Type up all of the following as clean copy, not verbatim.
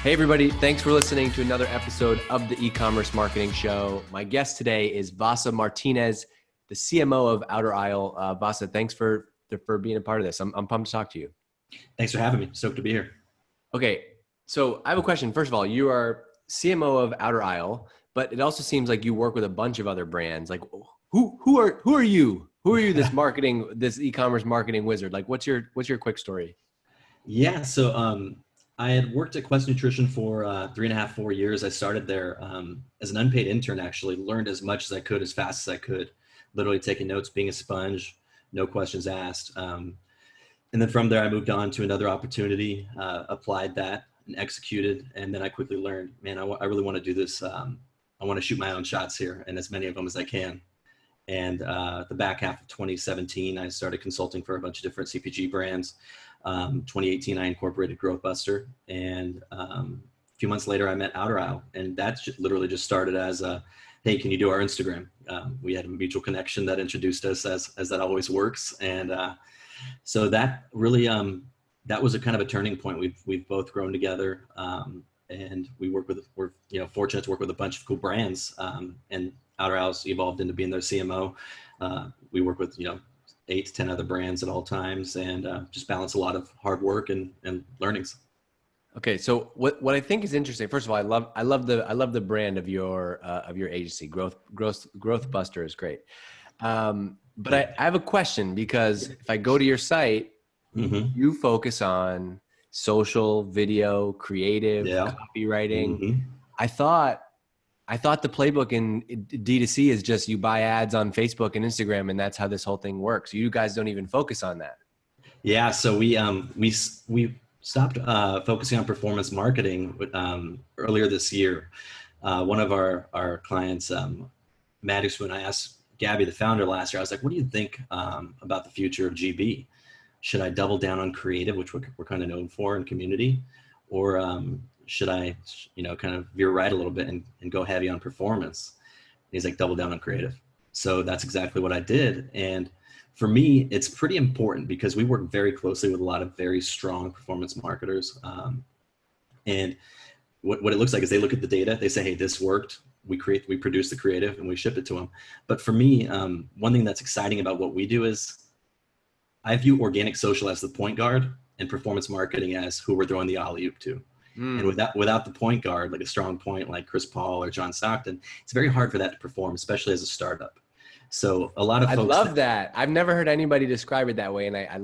Hey everybody, thanks for listening to another episode of the e-commerce marketing show. My guest today is Vasa Martinez, the CMO of Outer Isle. Vasa, thanks for being a part of this. I'm pumped to talk to you. Thanks for having me. Stoked to be here. Okay, so I have a question. First of all, you are CMO of Outer Isle, but it also seems like you work with a bunch of other brands. Like, who are you? Who are you? This e-commerce marketing wizard. Like, what's your quick story? Yeah, so I had worked at Quest Nutrition for 3.5, 4 years. I started there as an unpaid intern, actually. Learned as much as I could, as fast as I could. Literally taking notes, being a sponge, no questions asked. And then from there, I moved on to another opportunity, applied that and executed. And then I quickly learned, man, I really want to do this. I want to shoot my own shots here and as many of them as I can. And the back half of 2017, I started consulting for a bunch of different CPG brands. 2018, I incorporated GrowthBuster, and a few months later, I met Outer Isle, and that literally just started as a, hey, can you do our Instagram? We had a mutual connection that introduced us, as that always works, and so that really that was a kind of a turning point. We've both grown together, and we're fortunate to work with a bunch of cool brands, and Outer Isle's evolved into being their CMO. We work with 8 to 10 other brands at all times, and just balance a lot of hard work and learnings. Okay, so what I think is interesting. First of all, I love the brand of your agency. GrowthBuster is great. But I have a question, because if I go to your site, you focus on social, video, creative, copywriting. I thought the playbook in D2C is just you buy ads on Facebook and Instagram, and that's how this whole thing works. You guys don't even focus on that. Yeah, so we stopped focusing on performance marketing earlier this year. One of our clients, Maddox, when I asked Gabby, the founder, last year, I was like, what do you think about the future of GB? Should I double down on creative, which we're kind of known for in community, or should I, kind of veer right a little bit and go heavy on performance? And he's like, double down on creative. So that's exactly what I did. And for me, it's pretty important because we work very closely with a lot of very strong performance marketers. And what it looks like is they look at the data, they say, hey, this worked. We produce the creative and we ship it to them. But for me, one thing that's exciting about what we do is I view organic social as the point guard and performance marketing as who we're throwing the alley-oop to. And without the point guard, like a strong point like Chris Paul or John Stockton, it's very hard for that to perform, especially as a startup. So a lot of folks— I love that. I've never heard anybody describe it that way, and I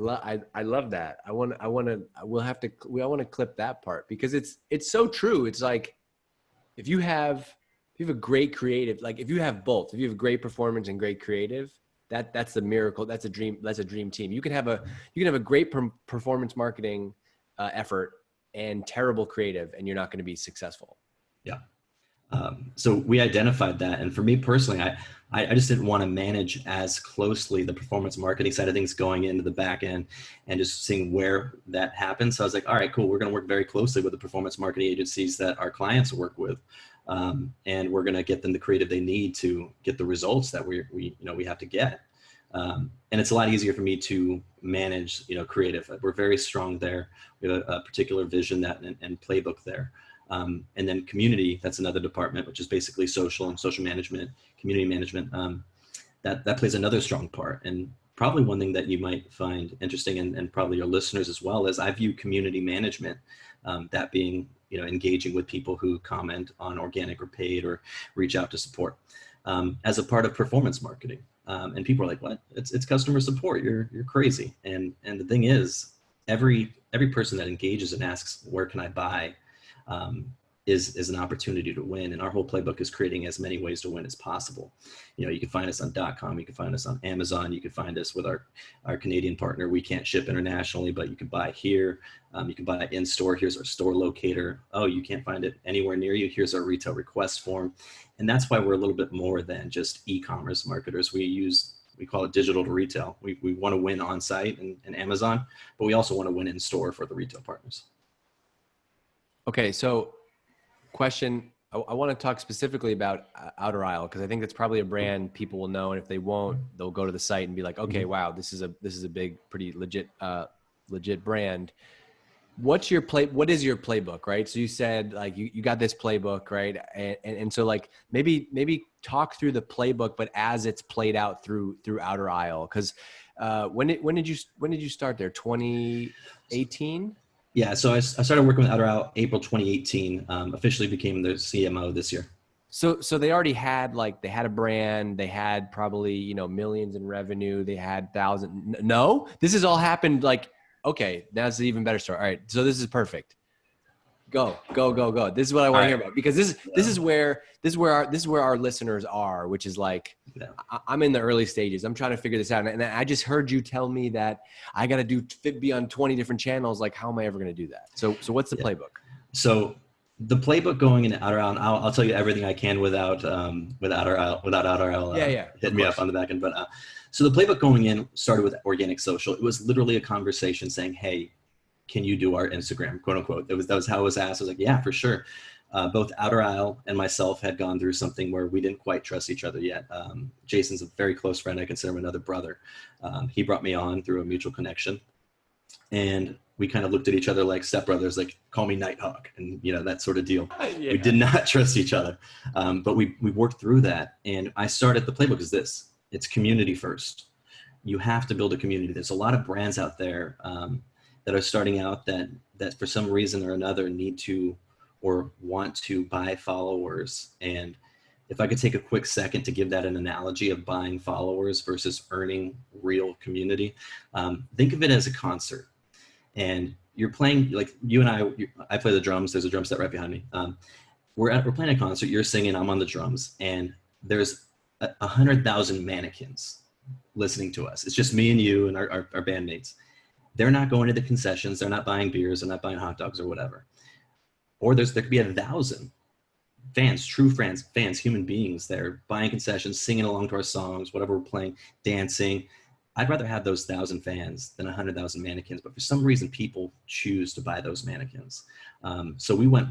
love that. I want to clip that part, because it's so true. It's like if you have a great creative, like if you have both, if you have great performance and great creative, that's the miracle. That's a dream team. You can have a great performance marketing effort and terrible creative, and you're not going to be successful. Yeah. So we identified that. And for me personally, I just didn't want to manage as closely the performance marketing side of things going into the back end and just seeing where that happens. So I was like, all right, cool. We're going to work very closely with the performance marketing agencies that our clients work with. And we're going to get them the creative they need to get the results that we have to get. And it's a lot easier for me to manage, creative. We're very strong there. We have a particular vision and playbook there. And then community, that's another department, which is basically social and social management, community management. That plays another strong part. And probably one thing that you might find interesting, and probably your listeners as well, is I view community management, that being, engaging with people who comment on organic or paid or reach out to support, as a part of performance marketing. And people are like, what? It's customer support. You're crazy. And the thing is, every person that engages and asks, where can I buy, is an opportunity to win. And our whole playbook is creating as many ways to win as possible. You can find us on .com, you can find us on Amazon, you can find us with our Canadian partner. We can't ship internationally, but you can buy here. You can buy in store. Here's our store locator. Oh, you can't find it anywhere near you. Here's our retail request form. And that's why we're a little bit more than just e-commerce marketers. We call it digital to retail. We want to win on site and Amazon, but we also want to win in store for the retail partners. Okay, so question, I want to talk specifically about Outer Isle, because I think that's probably a brand people will know, and if they won't, they'll go to the site and be like, okay, wow, this is a big, pretty legit brand. What is your playbook, right? So you said like you got this playbook, right? And so like maybe talk through the playbook, but as it's played out through Outer Isle. Because when did you start there? 2018? Yeah, so I started working with Adderall April 2018. Officially became the CMO this year. So they already had like they had a brand, they had probably, millions in revenue, they had thousand. No, this has all happened like, okay, that's an even better story. All right, so this is perfect. Go, go, go, go. This is what I All want to right. hear about, because this is where our listeners are, which is like, Yeah. I'm in the early stages. I'm trying to figure this out, and I just heard you tell me that I got to be on 20 different channels. Like, how am I ever going to do that? So what's the Yeah. playbook? So the playbook going into Adderall, and I'll tell you everything I can without Adderall Yeah, of hitting me course. up on the back end. But so the playbook going in started with organic social. It was literally a conversation saying, "Hey, can you do our Instagram?" quote unquote. That was how it was asked. I was like, "Yeah, for sure." Both Outer Isle and myself had gone through something where we didn't quite trust each other yet. Jason's a very close friend. I consider him another brother. He brought me on through a mutual connection, and we kind of looked at each other like stepbrothers, like call me Nighthawk, and that sort of deal. Yeah. We did not trust each other, but we worked through that. And I started the playbook is this: it's community first. You have to build a community. There's a lot of brands out there that are starting out that for some reason or another need to or want to buy followers. And if I could take a quick second to give that an analogy of buying followers versus earning real community, think of it as a concert. And you're playing, like you and I play the drums. There's a drum set right behind me. We're playing a concert. You're singing. I'm on the drums, and there's 100,000 mannequins listening to us. It's just me and you and our bandmates. They're not going to the concessions. They're not buying beers. They're not buying hot dogs or whatever. Or there could be 1,000 fans, true fans, human beings there buying concessions, singing along to our songs, whatever we're playing, dancing. I'd rather have those 1,000 fans than 100,000 mannequins. But for some reason, people choose to buy those mannequins. So we went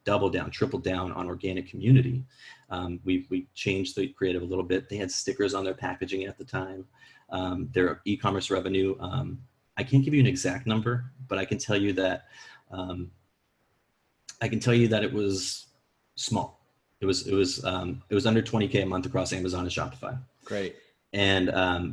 double down, triple down on organic community. We changed the creative a little bit. They had stickers on their packaging at the time. Their e-commerce revenue. I can't give you an exact number, but I can tell you that it was small. It was under 20K a month across Amazon and Shopify. Great. And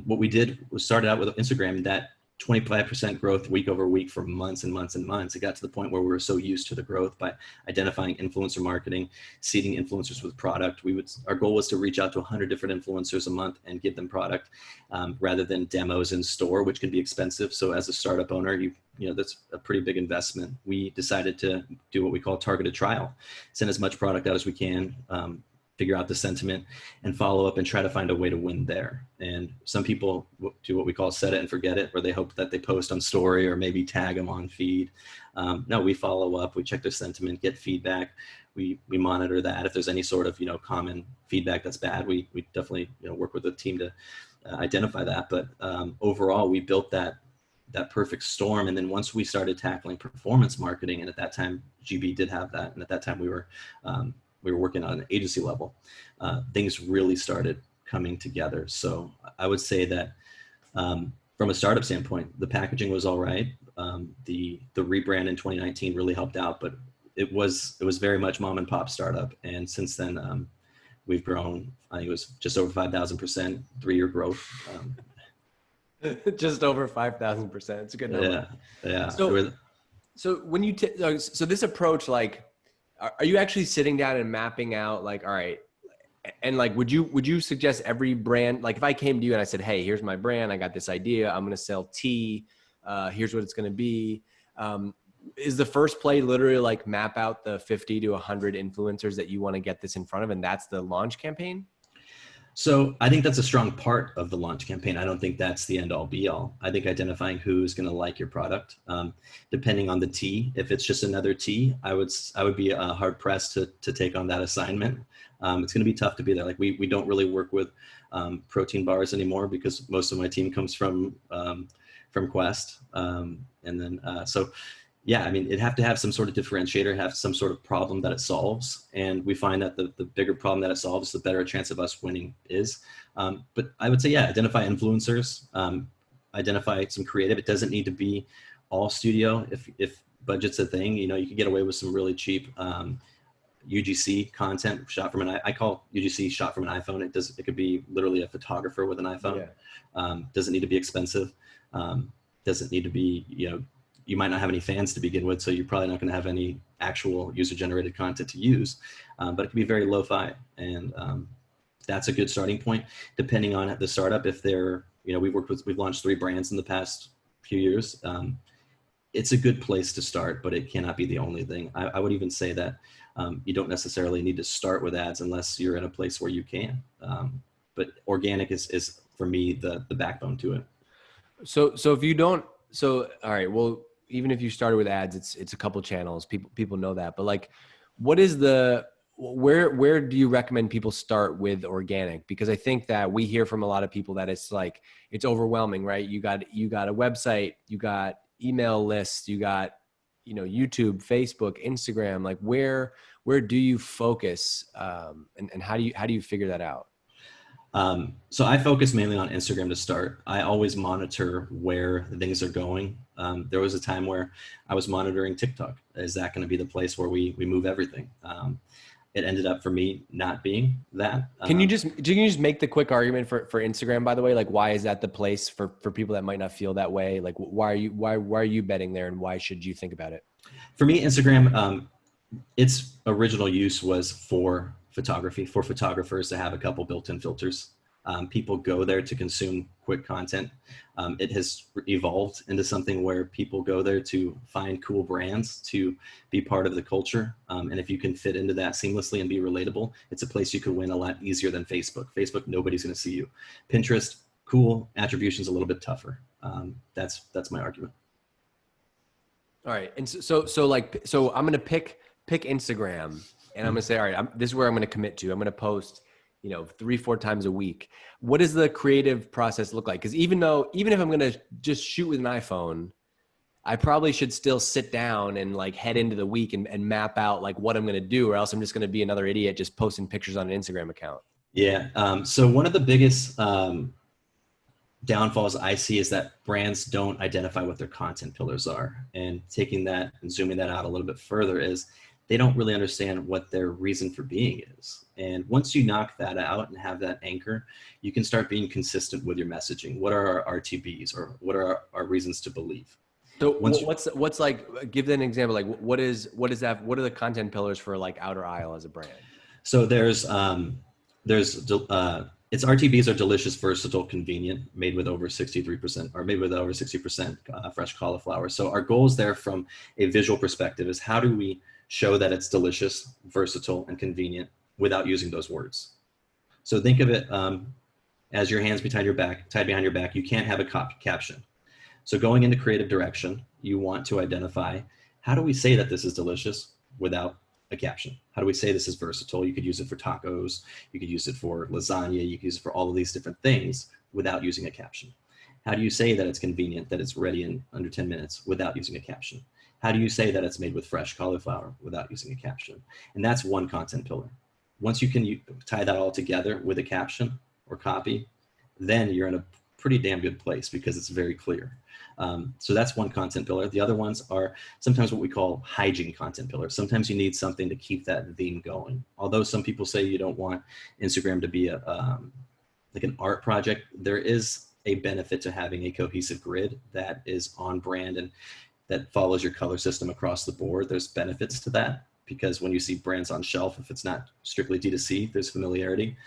what we did was started out with Instagram, that 25% growth week over week for months and months and months. It got to the point where we were so used to the growth by identifying influencer marketing, seeding influencers with product. Our goal was to reach out to 100 different influencers a month and give them product rather than demos in store, which can be expensive. So as a startup owner, that's a pretty big investment. We decided to do what we call targeted trial, send as much product out as we can, figure out the sentiment and follow up and try to find a way to win there. And some people do what we call set it and forget it, where they hope that they post on story or maybe tag them on feed. No, we follow up, we check their sentiment, get feedback. We monitor that. If there's any sort of, common feedback that's bad, we definitely, work with the team to identify that. But overall, we built that perfect storm. And then once we started tackling performance marketing, and at that time, GB did have that. And at that time we were working on an agency level, things really started coming together. So I would say that from a startup standpoint, the packaging was all right. The rebrand in 2019 really helped out, but it was very much mom and pop startup. And since then, we've grown. I think it was just over 5,000% 3-year growth. Just over 5,000%. It's a good number. Yeah. So when you so this approach, like, are you actually sitting down and mapping out, like, all right, and like, would you suggest every brand, like if I came to you and I said, hey, here's my brand, I got this idea, I'm going to sell tea, here's what it's going to be. Is the first play literally like map out the 50 to 100 influencers that you want to get this in front of, and that's the launch campaign? So I think that's a strong part of the launch campaign. I don't think that's the end all be all. I think identifying who's going to like your product, depending on the tea. If it's just another tea, I would be hard pressed to take on that assignment. It's going to be tough to be there. Like we don't really work with protein bars anymore because most of my team comes from Quest, and then so. Yeah, I mean, it'd have to have some sort of differentiator, have some sort of problem that it solves. And we find that the bigger problem that it solves, the better a chance of us winning is. But I would say, yeah, identify influencers, identify some creative. It doesn't need to be all studio. If budget's a thing, you know, you can get away with some really cheap UGC content shot from I call UGC shot from an iPhone. It could be literally a photographer with an iPhone. Doesn't need to be expensive. Doesn't need to be, you know, you might not have any fans to begin with, so you're probably not going to have any actual user-generated content to use, but it can be very lo-fi, and that's a good starting point. Depending on the startup, if they're, you know, we've launched 3 brands in the past few years. It's a good place to start, but it cannot be the only thing. I would even say that you don't necessarily need to start with ads unless you're in a place where you can. But organic is for me the backbone to it. So if you don't, all right, well, even if you started with ads, it's a couple channels. People know that, but like, what is where do you recommend people start with organic? Because I think that we hear from a lot of people that it's like, it's overwhelming, right? You got a website, you got email lists, you got, you know, YouTube, Facebook, Instagram. Like where do you focus, and how do you figure that out? So I focus mainly on Instagram to start. I always monitor where things are going. There was a time where I was monitoring TikTok. Is that going to be the place where we move everything? It ended up for me not being that. Can you just make the quick argument for Instagram, by the way? Like, why is that the place for people that might not feel that way? Like, why are you betting there, and why should you think about it? For me, Instagram, its original use was for photography, for photographers to have a couple built-in filters. People go there to consume quick content. It has evolved into something where people go there to find cool brands, to be part of the culture. And if you can fit into that seamlessly and be relatable, it's a place you could win a lot easier than Facebook. Facebook, nobody's going to see you. Pinterest, cool. Attribution's a little bit tougher. That's my argument. All right. And so I'm going to pick Instagram, and I'm going to say, all right, this is where I'm going to commit to. I'm going to post, you know, 3-4 times a week. What does the creative process look like? Because even if I'm going to just shoot with an iPhone, I probably should still sit down and like head into the week and map out like what I'm going to do, or else I'm just going to be another idiot just posting pictures on an Instagram account. Yeah. So one of the biggest downfalls I see is that brands don't identify what their content pillars are. And taking that and zooming that out a little bit further is they don't really understand what their reason for being is. And once you knock that out and have that anchor, you can start being consistent with your messaging. What are our RTBs, or what are our reasons to believe? So what's like, give them an example. Like what is that? What are the content pillars for like Outer Isle as a brand? So its RTBs are delicious, versatile, convenient, made with over 63% or made with over 60% fresh cauliflower. So our goals there from a visual perspective is how do we show that it's delicious, versatile, and convenient without using those words. So think of it as your hands tied behind your back. You can't have a caption. So going into creative direction, you want to identify, how do we say that this is delicious without a caption? How do we say this is versatile? You could use it for tacos. You could use it for lasagna. You could use it for all of these different things without using a caption. How do you say that it's convenient, that it's ready in under 10 minutes without using a caption? How do you say that it's made with fresh cauliflower without using a caption? And that's one content pillar. Once you can tie that all together with a caption or copy, then you're in a pretty damn good place because it's very clear. So that's one content pillar. The other ones are sometimes what we call hygiene content pillars. Sometimes you need something to keep that theme going. Although some people say you don't want Instagram to be like an art project, there is a benefit to having a cohesive grid that is on brand and that follows your color system across the board. There's benefits to that because when you see brands on shelf, if it's not strictly D2C, there's familiarity.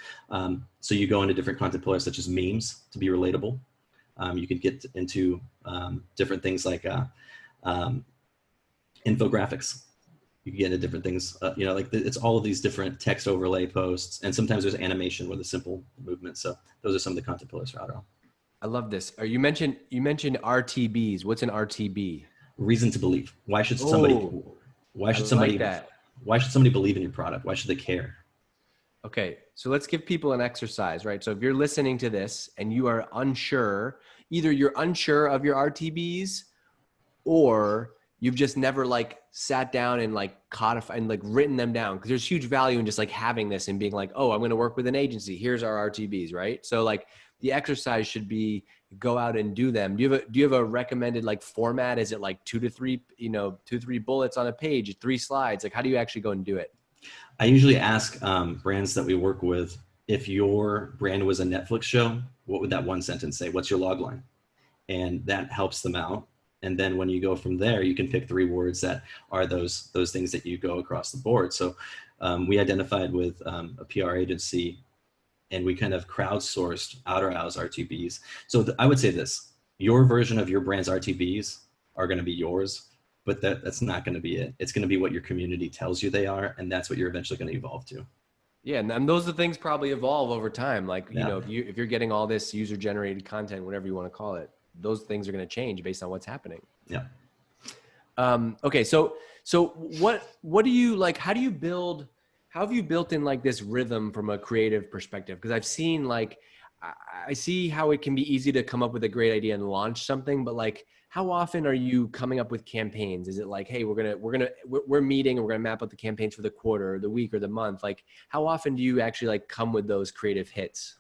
So you go into different content pillars such as memes to be relatable. You can get into different things like infographics. You can get into different things, it's all of these different text overlay posts, and sometimes there's animation with a simple movement. So those are some of the content pillars for Outer. I love this. You mentioned RTBs. What's an RTB? Reason to believe. Why should somebody believe in your product? Why should they care? Okay, so let's give people an exercise, right? So if you're listening to this and you are unsure, either you're unsure of your RTBs or you've just never like sat down and like codified and like written them down, because there's huge value in just like having this and being like, oh, I'm going to work with an agency. Here's our RTBs, right? So like the exercise should be go out and do them. Do you have a recommended like format? Is it like 2 to 3, 2-3 bullets on a page, 3 slides? Like how do you actually go and do it? I usually ask brands that we work with, if your brand was a Netflix show, what would that one sentence say? What's your log line? And that helps them out. And then when you go from there, you can pick 3 words that are those things that you go across the board. So we identified with a PR agency, and we kind of crowdsourced Outer Hours RTBs. So I would say this, your version of your brand's RTBs are going to be yours, but that's not going to be it. It's going to be what your community tells you they are, and that's what you're eventually going to evolve to. Yeah, and those are things probably evolve over time. Like, if you're getting all this user-generated content, whatever you want to call it, those things are going to change based on what's happening. Yeah. Okay, so what do you like? How have you built in like this rhythm from a creative perspective? Because I've seen like, I see how it can be easy to come up with a great idea and launch something, but like, how often are you coming up with campaigns? Is it like, hey, we're meeting and we're gonna map out the campaigns for the quarter, or the week, or the month? Like, how often do you actually like come with those creative hits?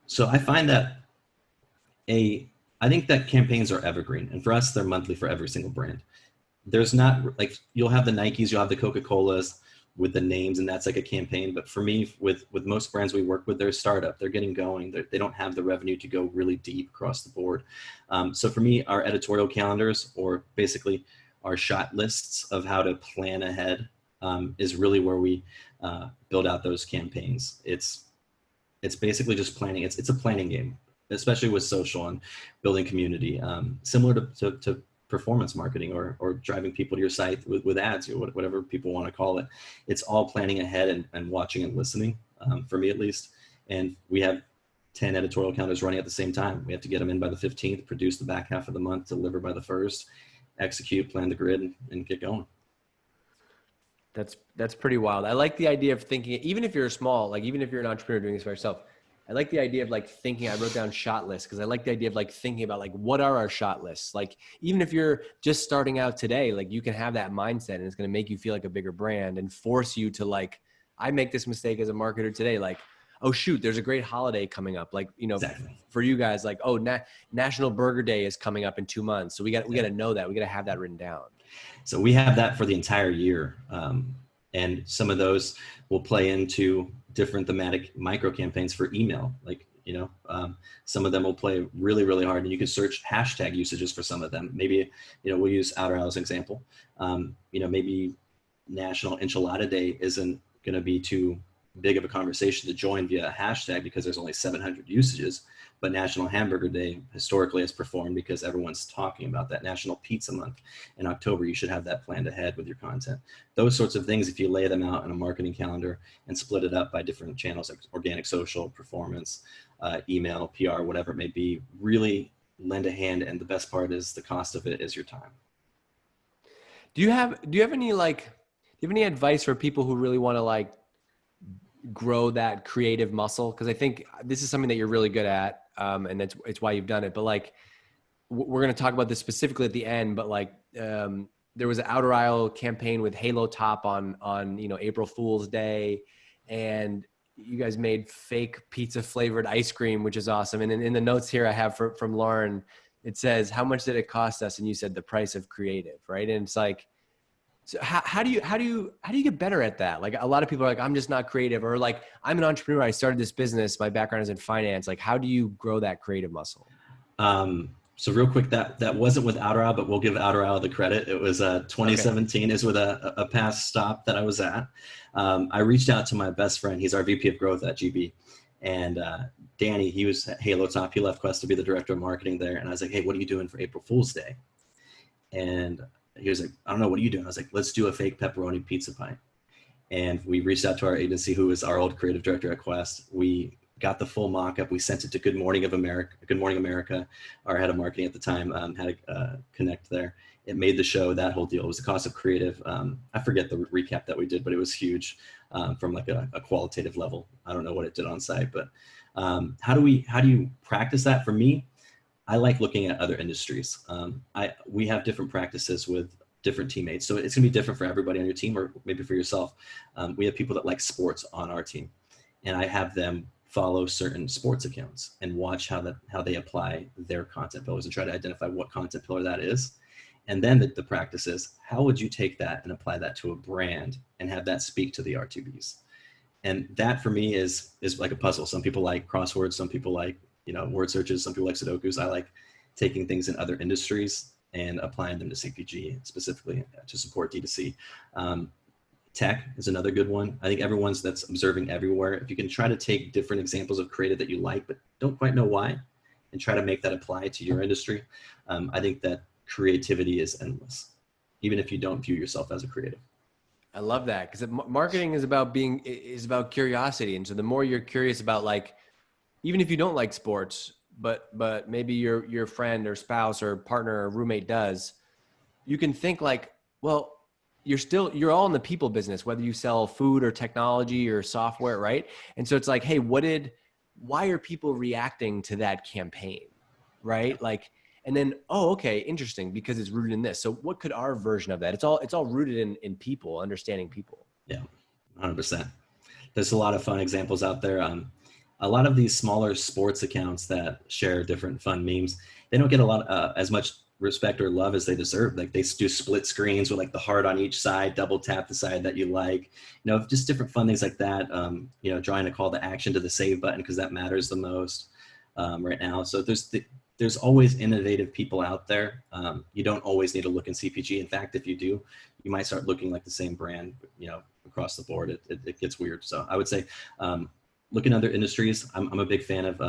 So I find that I think that campaigns are evergreen, and for us, they're monthly for every single brand. There's not like, you'll have the Nikes, you'll have the Coca-Colas with the names, and that's like a campaign. But for me, with most brands we work with, they're a startup, they're getting going, they don't have the revenue to go really deep across the board. So for me, our editorial calendars, or basically our shot lists of how to plan ahead, is really where we build out those campaigns. It's basically just planning. It's a planning game, especially with social and building community, similar to performance marketing or driving people to your site with ads, or whatever people want to call it. It's all planning ahead and watching and listening, for me at least. And we have 10 editorial calendars running at the same time. We have to get them in by the 15th, produce the back half of the month, deliver by the 1st, execute, plan the grid, and get going. That's pretty wild. I like the idea of thinking, even if you're small, like even if you're an entrepreneur doing this for yourself, I like the idea of like thinking, I wrote down shot lists because I like the idea of like thinking about like, what are our shot lists? Like, even if you're just starting out today, like you can have that mindset, and it's going to make you feel like a bigger brand and force you to like, I make this mistake as a marketer today. Like, oh shoot, there's a great holiday coming up. Like, Exactly. For you guys, like, oh, National Burger Day is coming up in 2 months. So we got to know that. We got to have that written down. So we have that for the entire year. And some of those will play into different thematic micro campaigns for email. Like, some of them will play really, really hard, and you can search hashtag usages for some of them. Maybe, we'll use Outer Hours example. Maybe National Enchilada Day isn't going to be too big of a conversation to join via a hashtag because there's only 700 usages, but National Hamburger Day historically has performed because everyone's talking about that. National Pizza Month in October, you should have that planned ahead with your content. Those sorts of things, if you lay them out in a marketing calendar and split it up by different channels like organic, social, performance, email, PR, whatever it may be, really lend a hand. And the best part is the cost of it is your time. Do you have any advice for people who really want to like grow that creative muscle? Because I think this is something that you're really good at, and it's why you've done it. But like, we're going to talk about this specifically at the end. But like, there was an Outer Aisle campaign with Halo Top on April Fool's Day, and you guys made fake pizza flavored ice cream, which is awesome. And in the notes here I have from Lauren, it says, how much did it cost us? And you said the price of creative, right? And it's like, so how do you get better at that? Like, a lot of people are like, I'm just not creative, or like, I'm an entrepreneur, I started this business, my background is in finance. Like, how do you grow that creative muscle? So real quick, that wasn't with Outer Aisle, but we'll give Outer Aisle the credit. It was 2017 is with a past stop that I was at. I reached out to my best friend. He's our VP of growth at GB. And Danny, he was at Halo Top. He left Quest to be the director of marketing there. And I was like, hey, what are you doing for April Fool's Day? And he was like, I don't know, what are you doing? I was like, let's do a fake pepperoni pizza pie. And we reached out to our agency, who was our old creative director at Quest. We got the full mock-up. We sent it to Good Morning America. Our head of marketing at the time had a connect there. It made the show, that whole deal. It was the cost of creative. I forget the recap that we did, but it was huge from like a qualitative level. I don't know what it did on site, but how do you practice that? For me, I like looking at other industries. We have different practices with different teammates. So it's gonna be different for everybody on your team, or maybe for yourself. We have people that like sports on our team, and I have them follow certain sports accounts and watch how they apply their content pillars and try to identify what content pillar that is. And then the practice is, how would you take that and apply that to a brand and have that speak to the R2Bs? And that for me is like a puzzle. Some people like crosswords, some people like, word searches, some people like Sudokus. I like taking things in other industries and applying them to CPG, specifically to support D2C. Tech is another good one. I think everyone's that's observing everywhere. If you can try to take different examples of creative that you like, but don't quite know why, and try to make that apply to your industry, I think that creativity is endless, even if you don't view yourself as a creative. I love that, because marketing is about curiosity. And so the more you're curious about, like, even if you don't like sports, but maybe your friend or spouse or partner or roommate does, you can think like, well, you're all in the people business, whether you sell food or technology or software, right? And so it's like, hey, why are people reacting to that campaign, right? Like, and then, oh, okay, interesting, because it's rooted in this. So what could our version of that? It's all rooted in people, understanding people. Yeah, 100%. There's a lot of fun examples out there. A lot of these smaller sports accounts that share different fun memes, they don't get a lot as much respect or love as they deserve. Like, they do split screens with like the heart on each side, double tap the side that you like, just different fun things like that. Trying to call the action to the save button, because that matters the most right now. So there's always innovative people out there. You don't always need to look in CPG. In fact, if you do, you might start looking like the same brand, across the board. It gets weird. So I would say, look in other industries. I'm a big fan of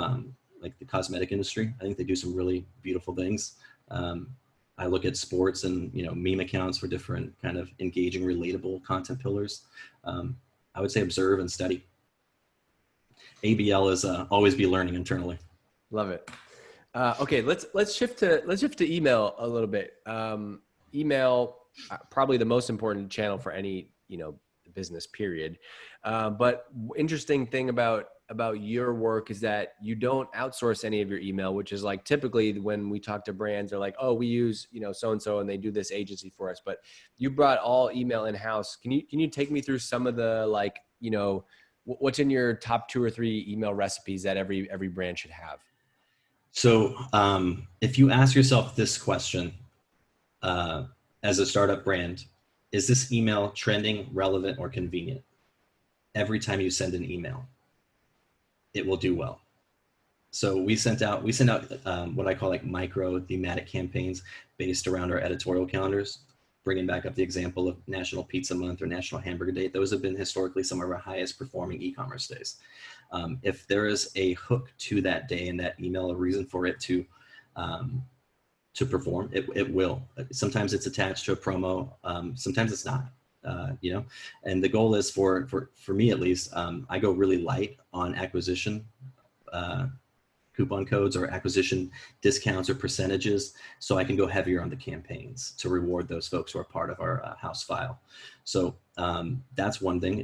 like the cosmetic industry. I think they do some really beautiful things. I look at sports and, meme accounts for different kind of engaging, relatable content pillars. I would say observe and study. ABL is always be learning internally. Love it. Okay, let's shift to email a little bit. Email, probably the most important channel for any business, period. But interesting thing about your work is that you don't outsource any of your email, which is like typically when we talk to brands, they're like, oh, we use so-and-so and they do this agency for us. But you brought all email in-house. Can you take me through some of the, like, what's in your top 2 or 3 email recipes that every brand should have? So if you ask yourself this question as a startup brand, is this email trending, relevant, or convenient? Every time you send an email, it will do well. So we sent out what I call like micro thematic campaigns based around our editorial calendars, bringing back up the example of National Pizza Month or National Hamburger Day. Those have been historically some of our highest performing e-commerce days. If there is a hook to that day in that email, a reason for it to perform, it will. Sometimes it's attached to a promo. Sometimes it's not. And the goal is for me, at least, I go really light on acquisition coupon codes or acquisition discounts or percentages, so I can go heavier on the campaigns to reward those folks who are part of our house file. So that's one thing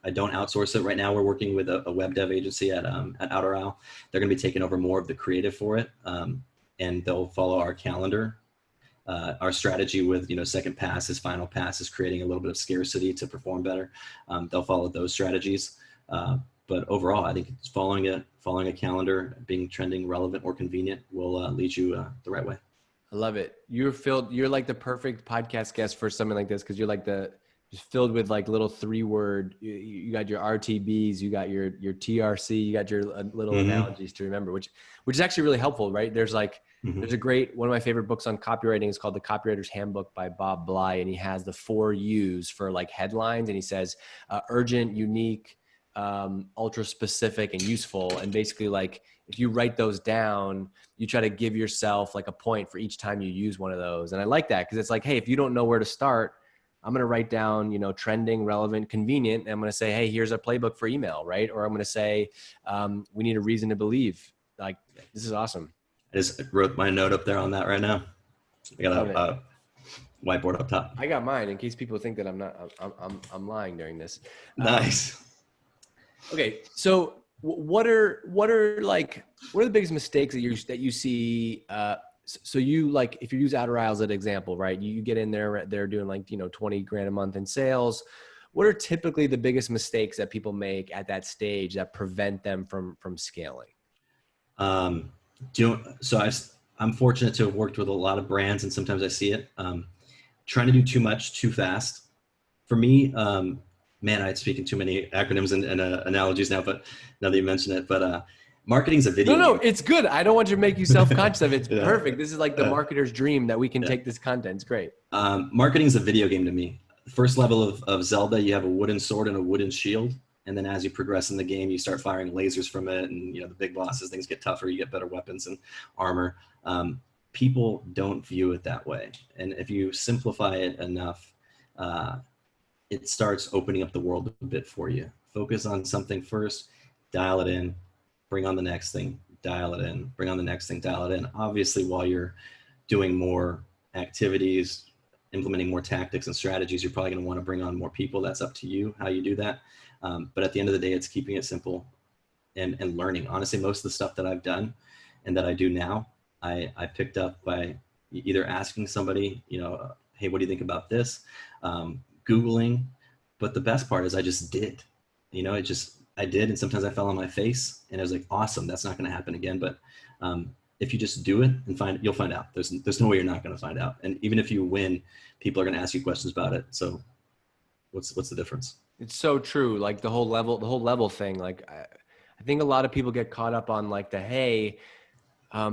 I don't outsource it right now. We're working with a web dev agency at Outer Isle. They're going to be taking over more of the creative for it, and they'll follow our calendar. Our strategy with second passes, final passes, creating a little bit of scarcity to perform better. They'll follow those strategies. But overall, I think it's following a calendar, being trending, relevant, or convenient will lead you the right way. I love it. You're like the perfect podcast guest for something like this, because you're like just filled with like little 3-word. You got your RTBs, you got your TRC, you got your little analogies to remember, which is actually really helpful, right? There's like there's one of my favorite books on copywriting is called The Copywriter's Handbook by Bob Bly, and he has the 4 U's for like headlines, and he says urgent, unique, ultra specific, and useful. And basically, like, if you write those down, you try to give yourself like a point for each time you use one of those. And I like that, because it's like, hey, if you don't know where to start, I'm going to write down, trending, relevant, convenient. And I'm going to say, hey, here's a playbook for email, right? Or I'm going to say, we need a reason to believe. Like, this is awesome. I just wrote my note up there on that right now. I got a whiteboard up top. I got mine in case people think that I'm lying during this. Nice. Okay. So what are the biggest mistakes that you see? So you, like, if you use Outer Isles as an example, right? You get in there, they're doing like, $20,000 a month in sales. what are typically the biggest mistakes that people make at that stage that prevent them from scaling? Um, I'm fortunate to have worked with a lot of brands, and sometimes I see it. Trying to do too much too fast. For me, man, I speak in too many acronyms and analogies now, but now that you mention it, but marketing's a video No, game. it's good. I don't want you to make you self-conscious of it. It's Yeah. perfect. This is like the marketer's dream that we can take this content. It's great. Marketing's a video game to me. First level of Zelda, you have a wooden sword and a wooden shield. And then as you progress in the game, you start firing lasers from it. And, the big bosses, things get tougher. You get better weapons and armor. People don't view it that way. And if you simplify it enough, it starts opening up the world a bit for you. Focus on something first, dial it in, bring on the next thing, dial it in, bring on the next thing, dial it in. Obviously, while you're doing more activities, implementing more tactics and strategies, you're probably going to want to bring on more people. That's up to you how you do that. But at the end of the day, it's keeping it simple and learning. Honestly, most of the stuff that I've done and that I do now, I picked up by either asking somebody, hey, what do you think about this? Googling. But the best part is I just did. I did, and sometimes I fell on my face, and I was like, awesome, that's not going to happen again. But if you just do it and you'll find out. There's no way you're not going to find out. And even if you win, people are going to ask you questions about it. So what's the difference? It's so true. Like the whole level thing. Like I think a lot of people get caught up on like hey,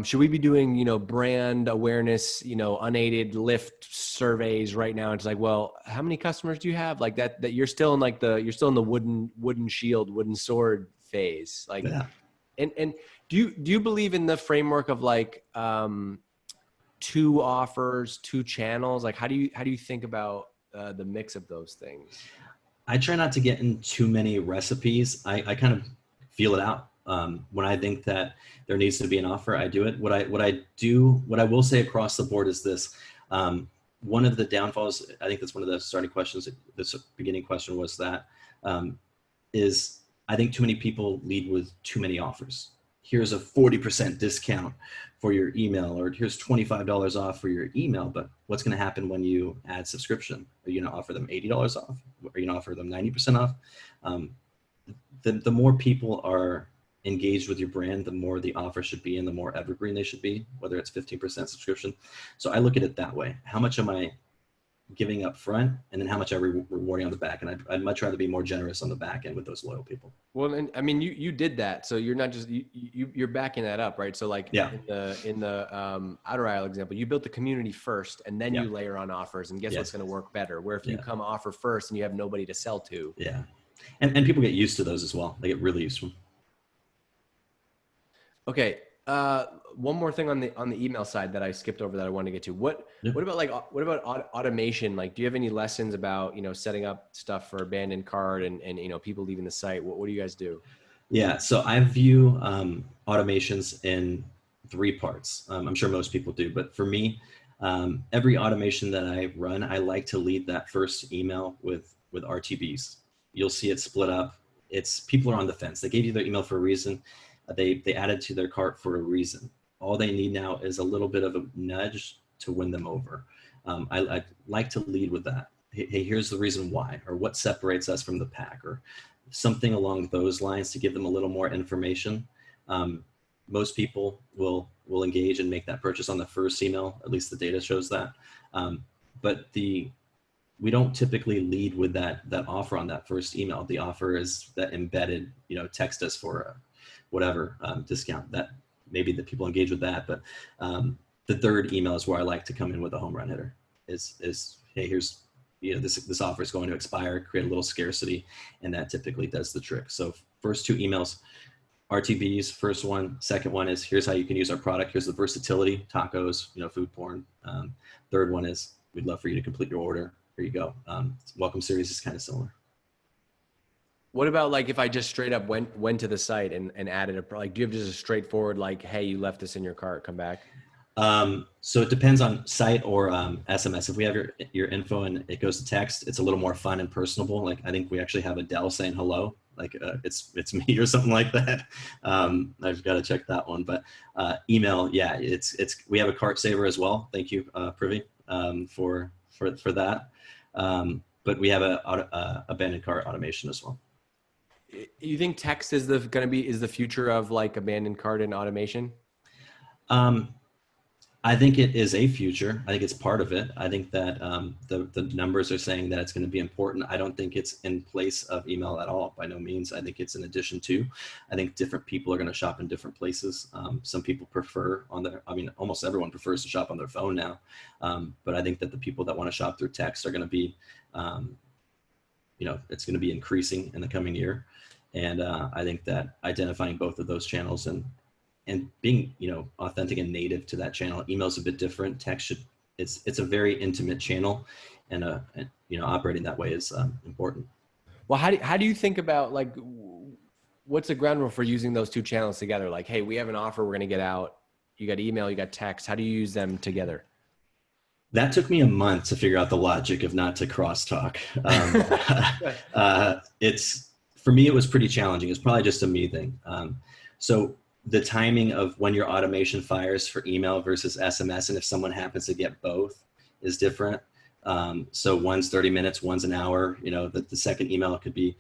should we be doing, brand awareness, unaided lift surveys right now? It's like, well, how many customers do you have? Like that you're still in the wooden shield, wooden sword phase. Like, yeah. And do you believe in the framework of like, 2 offers, 2 channels? Like, how do you think about the mix of those things? I try not to get in too many recipes. I kind of feel it out. When I think that there needs to be an offer, I do it. What I will say across the board is this. One of the downfalls, I think that's one of the starting questions, this beginning question was that, is I think too many people lead with too many offers. Here's a 40% discount for your email, or here's $25 off for your email. But what's going to happen when you add subscription? Are you going to offer them $80 off? Are you going to offer them 90% off? The more people are engaged with your brand, the more the offer should be and the more evergreen they should be, whether it's 15% subscription. So I look at it that way. How much am I giving up front, and then how much are rewarding on the back? And I'd much rather be more generous on the back end with those loyal people. Well, and I mean, you did that. So you're not just, you're backing that up, right? So like in the outer aisle example, you built the community first and then you layer on offers, and guess what's going to work better? Where if you come offer first and you have nobody to sell to. Yeah. And people get used to those as well. They get really used to them. Okay. One more thing on the email side that I skipped over that I wanted to get to. What about automation? Like, do you have any lessons about, setting up stuff for abandoned cart and people leaving the site? What do you guys do? Yeah. So I view automations in 3 parts. I'm sure most people do, but for me, every automation that I run, I like to lead that first email with RTBs. You'll see it split up. It's people are on the fence. They gave you their email for a reason. They added to their cart for a reason. All they need now is a little bit of a nudge to win them over. I like to lead with that. Hey, here's the reason why, or what separates us from the pack, or something along those lines to give them a little more information. Most people will engage and make that purchase on the first email. At least the data shows that. But we don't typically lead with that offer on that first email. The offer is that embedded, text us for whatever discount. That maybe the people engage with that. But the third email is where I like to come in with a home run hitter. Is hey, here's this offer is going to expire. Create a little scarcity, and that typically does the trick. So first 2 emails, RTBs. First one. Second one is here's how you can use our product. Here's the versatility, tacos, food porn. Third one is we'd love for you to complete your order. Here you go. Welcome series is kind of similar. What about like if I just straight up went to the site and added do you have just a straightforward like, hey, you left this in your cart, come back? So it depends on site or SMS. If we have your info and it goes to text, it's a little more fun and personable. Like I think we actually have Adele saying hello, like it's me or something like that. I've got to check that one. But email, yeah, it's we have a cart saver as well. Thank you, Privy, for that. but we have a abandoned cart automation as well. You think text is the future of like abandoned cart and automation? I think it is a future. I think it's part of it. I think that the numbers are saying that it's going to be important. I don't think it's in place of email at all, by no means. I think it's in addition to. I think different people are going to shop in different places. Some people prefer almost everyone prefers to shop on their phone now. But I think that the people that want to shop through text are going to be, it's going to be increasing in the coming year. And I think that identifying both of those channels and being, authentic and native to that channel. Email's a bit different. Text it's a very intimate channel, and operating that way is important. Well, how do you think about like, what's the ground rule for using those two channels together? Like, hey, we have an offer we're going to get out. You got email, you got text. How do you use them together? That took me a month to figure out the logic of not to crosstalk. For me, it was pretty challenging. It's probably just a me thing. So the timing of when your automation fires for email versus SMS, and if someone happens to get both, is different. So one's 30 minutes, one's an hour. The second email could be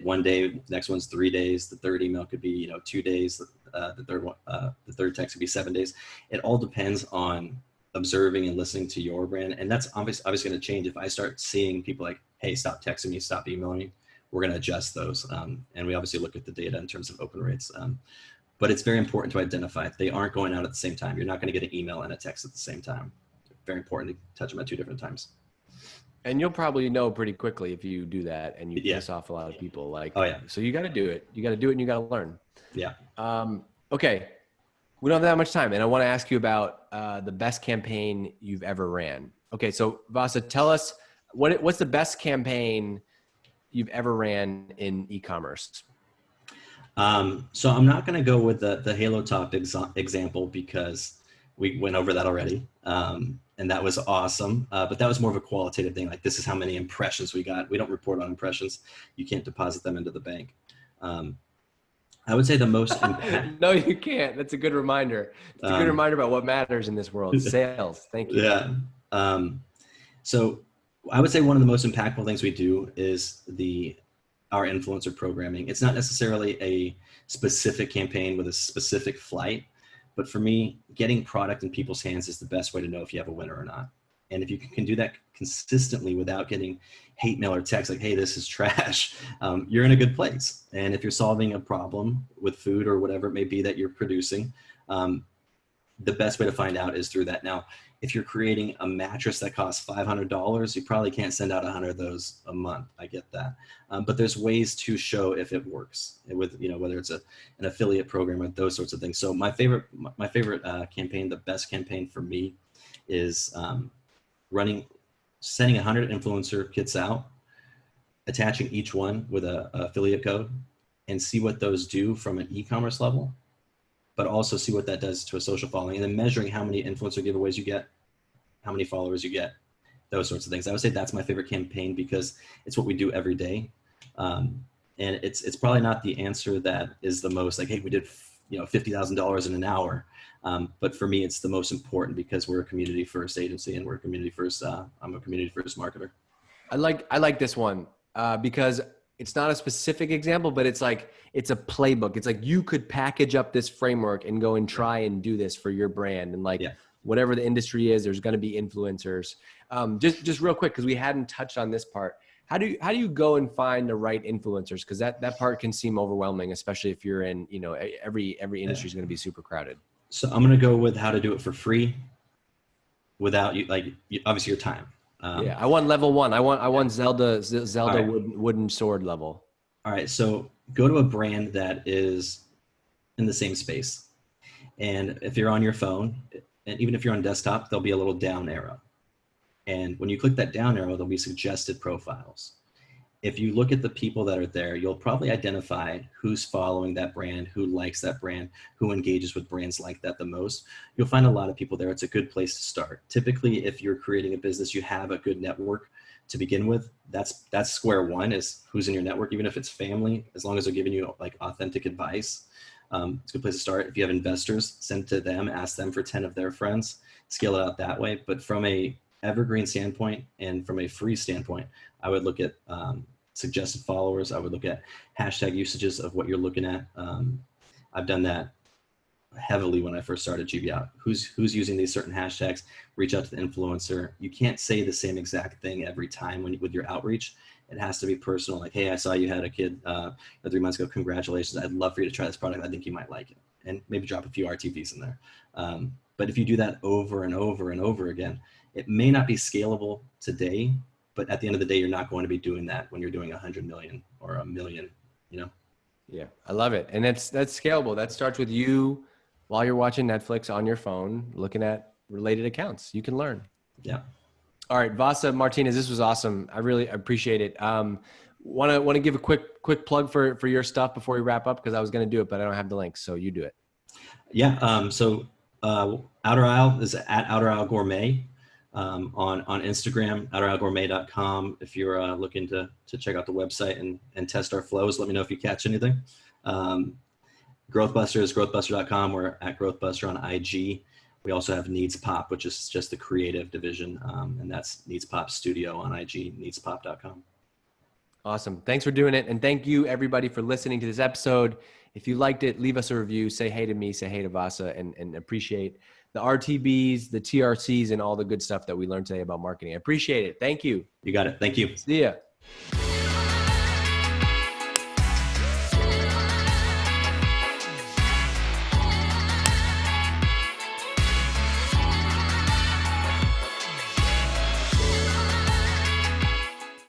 one day, next one's 3 days. The third email could be 2 days. The third text could be 7 days. It all depends on observing and listening to your brand, and that's obviously going to change. If I start seeing people like, hey, stop texting me, stop emailing me, we're going to adjust those. And we obviously look at the data in terms of open rates. But it's very important to identify they aren't going out at the same time. You're not going to get an email and a text at the same time. Very important to touch them at 2 different times. And you'll probably know pretty quickly if you do that and you piss off a lot of people. Like, oh yeah. So you got to do it. You got to do it, and you got to learn. Yeah. Okay. We don't have that much time, and I want to ask you about the best campaign you've ever ran. Okay, so Vasa, tell us what's the best campaign you've ever ran in e-commerce? So I'm not going to go with the Halo Top example because we went over that already. And that was awesome. But that was more of a qualitative thing. Like, this is how many impressions we got. We don't report on impressions. You can't deposit them into the bank. I would say the most No, you can't. That's a good reminder. It's a good reminder about what matters in this world. Sales. Thank you. Yeah. So I would say one of the most impactful things we do is our influencer programming. It's not necessarily a specific campaign with a specific flight, but for me, getting product in people's hands is the best way to know if you have a winner or not. And if you can do that consistently without getting hate mail or text like, hey, this is trash, you're in a good place. And if you're solving a problem with food or whatever it may be that you're producing, the best way to find out is through that. Now, if you're creating a mattress that costs $500, you probably can't send out 100 of those a month. I get that. But there's ways to show if it works with, whether it's an affiliate program or those sorts of things. So my favorite campaign, the best campaign for me, is sending 100 influencer kits out, attaching each one with a affiliate code, and see what those do from an e-commerce level, but also see what that does to a social following, and then measuring how many influencer giveaways you get, how many followers you get, those sorts of things. I would say that's my favorite campaign because it's what we do every day. And it's probably not the answer that is the most like, hey, we did $50,000 in an hour. But for me, it's the most important because we're a community first agency and we're a community first. I'm a community first marketer. I like this one because it's not a specific example, but it's a playbook. It's like you could package up this framework and go and try and do this for your brand. And whatever the industry is, there's going to be influencers. Just real quick, because we hadn't touched on this part. How do you go and find the right influencers? Because that part can seem overwhelming, especially if you're in, every industry is going to be super crowded. So I'm going to go with how to do it for free without obviously your time. I want level 1. I want Zelda right. wooden sword level. All right. So go to a brand that is in the same space. And if you're on your phone, and even if you're on desktop, there'll be a little down arrow. And when you click that down arrow, there'll be suggested profiles. If you look at the people that are there, you'll probably identify who's following that brand, who likes that brand, who engages with brands like that the most. You'll find a lot of people there. It's a good place to start. Typically, if you're creating a business, you have a good network to begin with. That's square one, is who's in your network, even if it's family, as long as they're giving you authentic advice. It's a good place to start. If you have investors, send it to them, ask them for 10 of their friends, scale it out that way. But from a evergreen standpoint and from a free standpoint, I would look at suggested followers. I would look at hashtag usages of what you're looking at. I've done that heavily when I first started GBOut. Who's using these certain hashtags? Reach out to the influencer. You can't say the same exact thing every time with your outreach. It has to be personal. Like, hey, I saw you had a kid 3 months ago. Congratulations. I'd love for you to try this product. I think you might like it. And maybe drop a few RTVs in there. But if you do that over and over and over again, it may not be scalable today, but at the end of the day, you're not going to be doing that when you're doing 100 million or a million, you know? Yeah, I love it. And that's scalable. That starts with you while you're watching Netflix on your phone, looking at related accounts. You can learn. Yeah. All right, Vasa Martinez, this was awesome. I really appreciate it. Want to give a quick plug for your stuff before we wrap up, because I was going to do it, but I don't have the link, so you do it. Yeah. So Outer Isle is at Outer Isle Gourmet on Instagram, outerilegourmet.com. If you're looking to check out the website and test our flows, let me know if you catch anything. Growthbuster is growthbuster.com. We're at Growthbuster on IG. We also have Needs Pop, which is just the creative division, and that's Needs Pop Studio on IG, needspop.com. Awesome. Thanks for doing it. And thank you, everybody, for listening to this episode. If you liked it, leave us a review. Say hey to me, say hey to Vasa, and appreciate the RTBs, the TRCs, and all the good stuff that we learned today about marketing. I appreciate it. Thank you. You got it. Thank you. See ya.